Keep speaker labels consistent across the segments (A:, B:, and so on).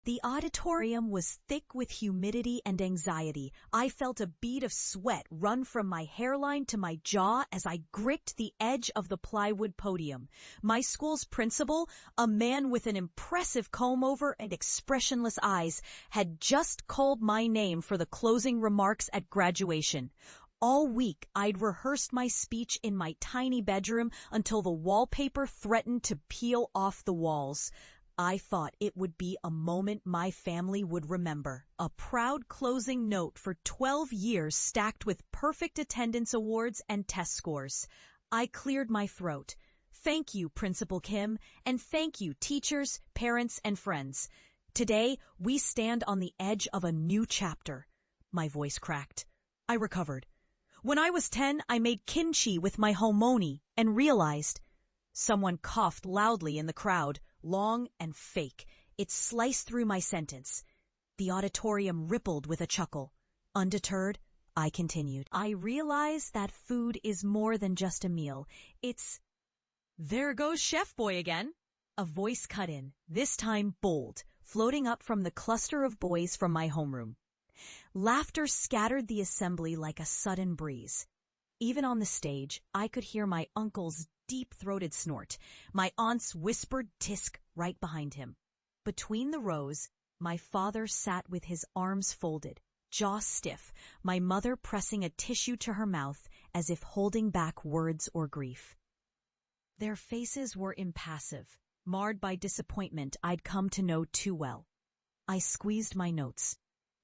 A: The auditorium was thick with humidity and anxiety. I felt a bead of sweat run from my hairline to my jaw as I gripped the edge of the plywood podium. My school's principal, a man with an impressive comb-over and expressionless eyes, had just called my name for the closing remarks at graduation. All week, I'd rehearsed my speech in my tiny bedroom until the wallpaper threatened to peel off the walls. I thought it would be a moment my family would remember. A proud closing note for 12 years stacked with perfect attendance awards and test scores. I cleared my throat. Thank you, Principal Kim, and thank you, teachers, parents, and friends. Today, we stand on the edge of a new chapter. My voice cracked. I recovered. When I was 10, I made kimchi with my halmoni and realized. Someone coughed loudly in the crowd, long and fake. It sliced through my sentence. The auditorium rippled with a chuckle. Undeterred, I continued. I realize that food is more than just a meal. It's... There goes Chef Boy again. A voice cut in, this time bold, floating up from the cluster of boys from my homeroom. Laughter scattered the assembly like a sudden breeze. Even on the stage, I could hear my uncle's deep-throated snort, my aunt's whispered tisk right behind him. Between the rows, my father sat with his arms folded, jaw stiff, my mother pressing a tissue to her mouth as if holding back words or grief. Their faces were impassive, marred by disappointment I'd come to know too well. I squeezed my notes.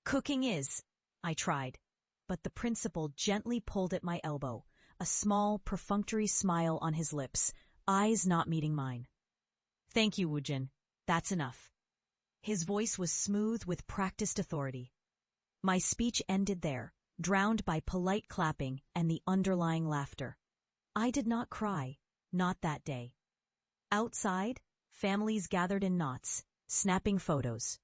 A: Cooking is, I tried, but the principal gently pulled at my elbow, a small, perfunctory smile on his lips, eyes not meeting mine. Thank you, Woojin. That's enough. His voice was smooth with practiced authority. My speech ended there, drowned by polite clapping and the underlying laughter. I did not cry, not that day. Outside, families gathered in knots, snapping photos.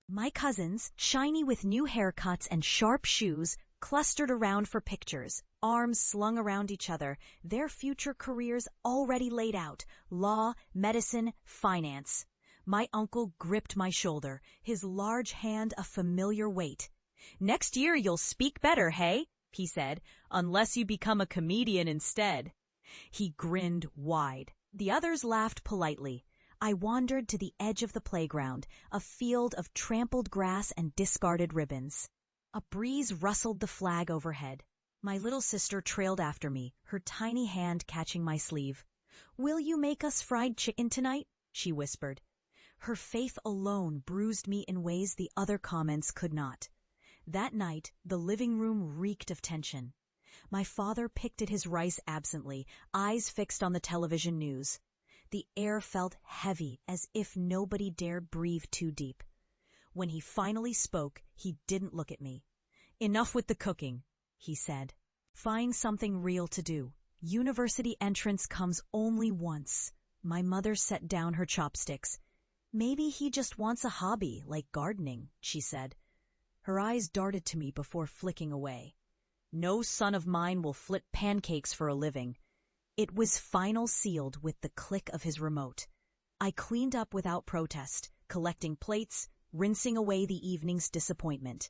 A: My cousins, shiny with new haircuts and sharp shoes, clustered around for pictures, arms slung around each other, their future careers already laid out, law, medicine, finance. My uncle gripped my shoulder, his large hand a familiar weight. Next year you'll speak better, hey? He said, unless you become a comedian instead. He grinned wide. The others laughed politely. I wandered to the edge of the playground, a field of trampled grass and discarded ribbons. A breeze rustled the flag overhead. My little sister trailed after me, her tiny hand catching my sleeve. "Will you make us fried chicken tonight?" she whispered. Her faith alone bruised me in ways the other comments could not. That night, the living room reeked of tension. My father picked at his rice absently, eyes fixed on the television news. The air felt heavy, as if nobody dared breathe too deep. When he finally spoke, he didn't look at me. "Enough with the cooking," he said. "Find something real to do. University entrance comes only once." My mother set down her chopsticks. "Maybe he just wants a hobby, like gardening," she said. Her eyes darted to me before flicking away. "No son of mine will flip pancakes for a living." It was final sealed with the click of his remote. I cleaned up without protest, collecting plates, rinsing away the evening's disappointment.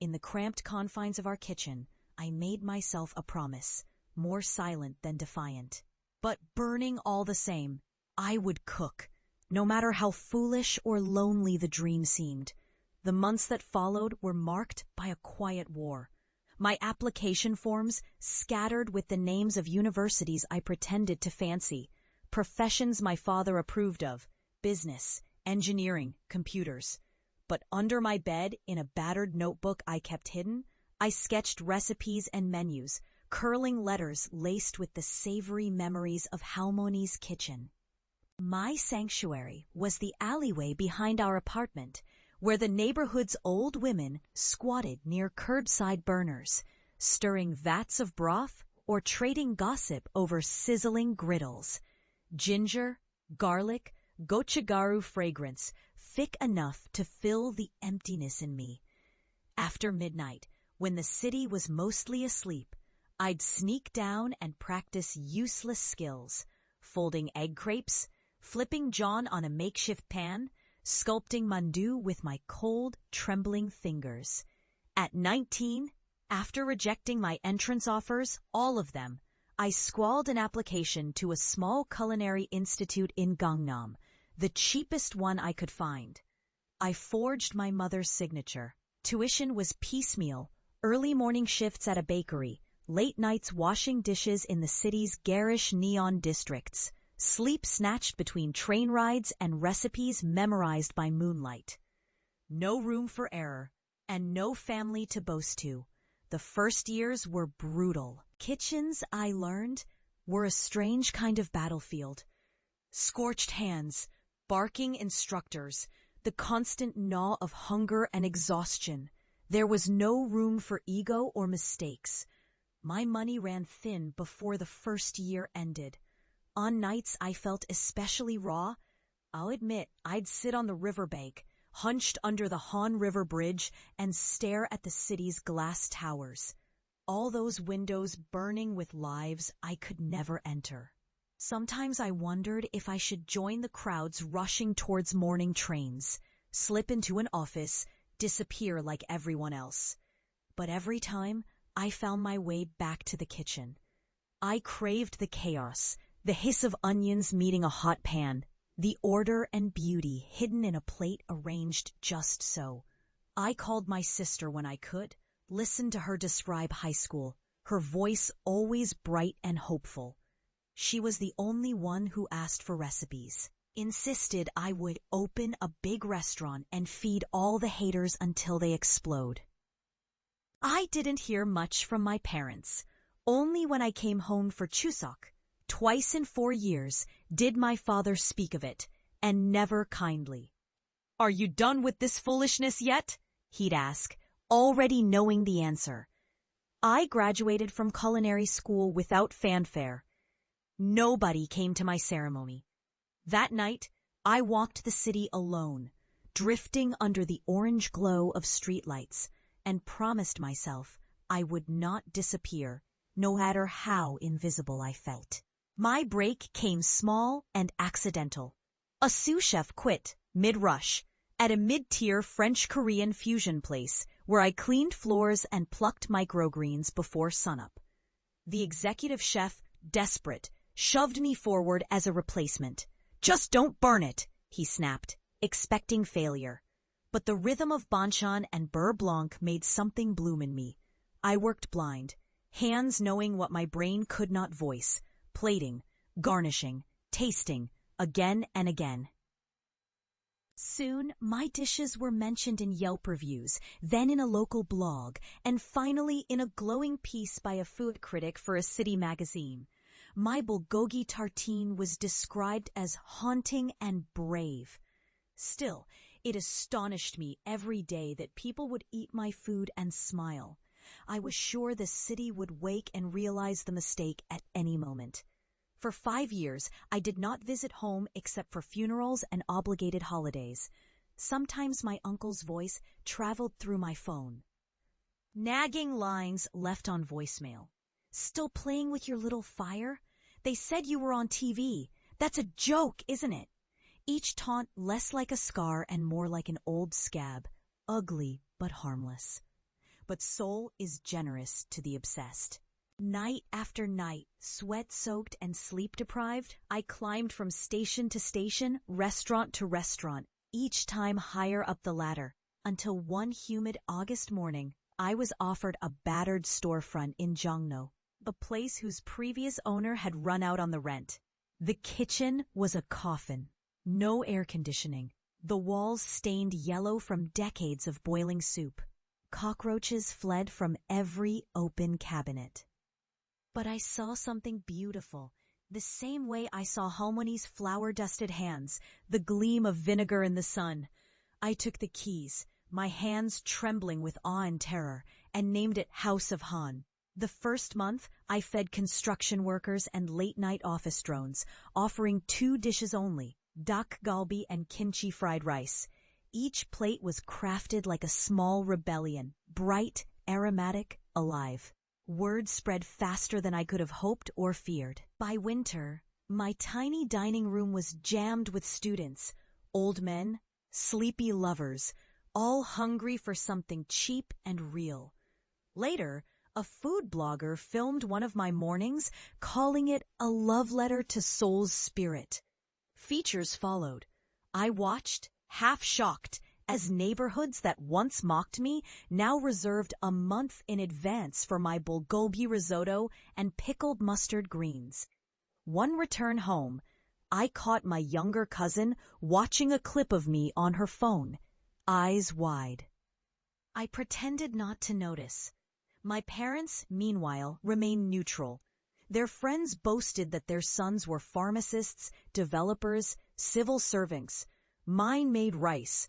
A: In the cramped confines of our kitchen, I made myself a promise, more silent than defiant. But burning all the same, I would cook, no matter how foolish or lonely the dream seemed. The months that followed were marked by a quiet war. My application forms scattered with the names of universities I pretended to fancy, professions my father approved of, business, engineering, computers. But under my bed, in a battered notebook I kept hidden, I sketched recipes and menus, curling letters laced with the savory memories of Halmoni's kitchen. My sanctuary was the alleyway behind our apartment, where the neighborhood's old women squatted near curbside burners, stirring vats of broth or trading gossip over sizzling griddles. Ginger, garlic, gochugaru fragrance, thick enough to fill the emptiness in me. After midnight, when the city was mostly asleep, I'd sneak down and practice useless skills, folding egg crepes, flipping John on a makeshift pan, sculpting mandu with my cold, trembling fingers. At 19, after rejecting my entrance offers, all of them, I scrawled an application to a small culinary institute in Gangnam, the cheapest one I could find. I forged my mother's signature. Tuition was piecemeal, early morning shifts at a bakery, late nights washing dishes in the city's garish neon districts, sleep snatched between train rides and recipes memorized by moonlight. No room for error, and no family to boast to. The first years were brutal. Kitchens, I learned, were a strange kind of battlefield. Scorched hands, barking instructors, the constant gnaw of hunger and exhaustion. There was no room for ego or mistakes. My money ran thin before the first year ended. On nights I felt especially raw, I'll admit I'd sit on the riverbank, hunched under the Han River Bridge, and stare at the city's glass towers. All those windows burning with lives I could never enter. Sometimes I wondered if I should join the crowds rushing towards morning trains, slip into an office, disappear like everyone else. But every time, I found my way back to the kitchen. I craved the chaos, the hiss of onions meeting a hot pan, the order and beauty hidden in a plate arranged just so. I called my sister when I could, listened to her describe high school, her voice always bright and hopeful. She was the only one who asked for recipes, insisted I would open a big restaurant and feed all the haters until they explode. I didn't hear much from my parents. Only when I came home for Chuseok, twice in 4 years, did my father speak of it, and never kindly. "Are you done with this foolishness yet?" he'd ask, already knowing the answer. I graduated from culinary school without fanfare. Nobody came to my ceremony. That night, I walked the city alone, drifting under the orange glow of streetlights, and promised myself I would not disappear, no matter how invisible I felt. My break came small and accidental. A sous chef quit, mid-rush, at a mid-tier French-Korean fusion place where I cleaned floors and plucked microgreens before sunup. The executive chef, desperate, shoved me forward as a replacement. "Just don't burn it," he snapped, expecting failure. But the rhythm of banchan and beurre blanc made something bloom in me. I worked blind, hands knowing what my brain could not voice, plating, garnishing, tasting, again and again. Soon, my dishes were mentioned in Yelp reviews, then in a local blog, and finally in a glowing piece by a food critic for a city magazine. My bulgogi tartine was described as haunting and brave. Still, it astonished me every day that people would eat my food and smile. I was sure the city would wake and realize the mistake at any moment. For 5 years, I did not visit home except for funerals and obligated holidays. Sometimes my uncle's voice traveled through my phone. Nagging lines left on voicemail. "Still playing with your little fire? They said you were on TV. That's a joke, isn't it?" Each taunt less like a scar and more like an old scab, ugly but harmless. But Seoul is generous to the obsessed. Night after night, sweat-soaked and sleep-deprived, I climbed from station to station, restaurant to restaurant, each time higher up the ladder, until one humid August morning, I was offered a battered storefront in Jongno, a place whose previous owner had run out on the rent. The kitchen was a coffin. No air conditioning. The walls stained yellow from decades of boiling soup. Cockroaches fled from every open cabinet. But I saw something beautiful, the same way I saw halmoni's flour-dusted hands, the gleam of vinegar in the sun. I took the keys, my hands trembling with awe and terror, and named it House of Han. The first month, I fed construction workers and late-night office drones, offering 2 dishes only, dak galbi and kimchi fried rice. Each plate was crafted like a small rebellion, bright, aromatic, alive. Word spread faster than I could have hoped or feared. By winter, my tiny dining room was jammed with students, old men, sleepy lovers, all hungry for something cheap and real. Later, a food blogger filmed one of my mornings, calling it a love letter to soul's spirit. Features followed. I watched, half shocked, as neighborhoods that once mocked me now reserved a month in advance for my bulgogi risotto and pickled mustard greens. One return home, I caught my younger cousin watching a clip of me on her phone, eyes wide. I pretended not to notice. My parents, meanwhile, remained neutral. Their friends boasted that their sons were pharmacists, developers, civil servants. Mine made rice.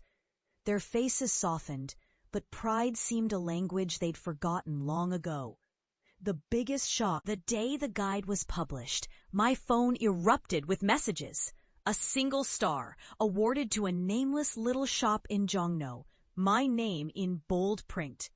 A: Their faces softened, but pride seemed a language they'd forgotten long ago. The biggest shock, the day the guide was published, my phone erupted with messages. A single star, awarded to a nameless little shop in Jongno. My name in bold print.